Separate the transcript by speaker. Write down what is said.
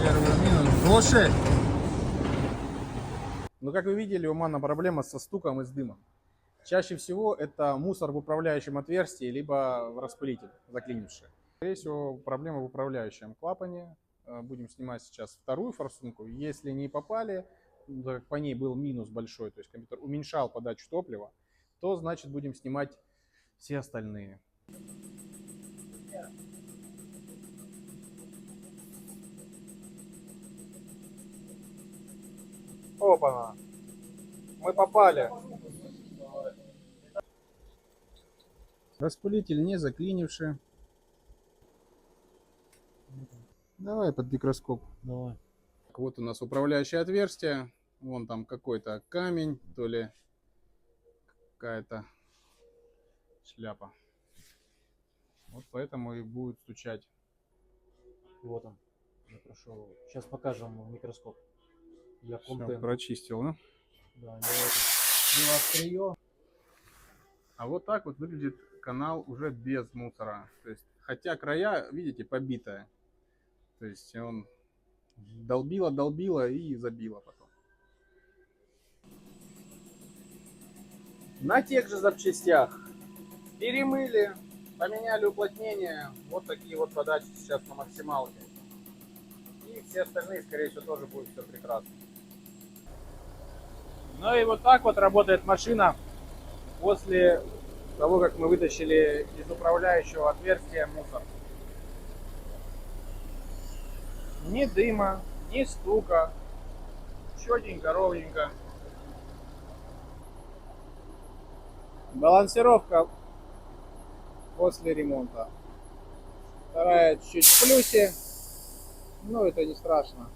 Speaker 1: Первый минус. Глуши. Ну, как вы видели, у Мана проблема со стуком и с дымом. Чаще всего это мусор в управляющем отверстии, либо в распылитель заклинивший. Скорее всего, проблема в управляющем клапане. Будем снимать сейчас вторую форсунку. Если не попали, по ней был минус большой, то есть компьютер уменьшал подачу топлива, то значит будем снимать все остальные. Опа! Мы попали. Распылитель не заклинивший. Давай под микроскоп.
Speaker 2: Давай.
Speaker 1: Вот у нас управляющее отверстие. Вон там какой-то камень, то ли какая-то шляпа. Вот поэтому и будет стучать.
Speaker 2: Вот он. Я прошел. Сейчас покажем в микроскоп. Я
Speaker 1: Все,
Speaker 2: контент.
Speaker 1: прочистил, да?
Speaker 2: Да, я это. Острие.
Speaker 1: А вот так вот выглядит канал уже без мусора. То есть, хотя края, видите, побитая. То есть он долбило и забило потом. На тех же запчастях перемыли, поменяли уплотнение. Вот такие вот подачи сейчас на максималке. И все остальные, скорее всего, тоже будет все прекрасно. Ну и вот так вот работает машина после того, как мы вытащили из управляющего отверстия мусор. Ни дыма, ни стука. Четенько, ровненько. Балансировка после ремонта. Вторая чуть в плюсе. Но это не страшно.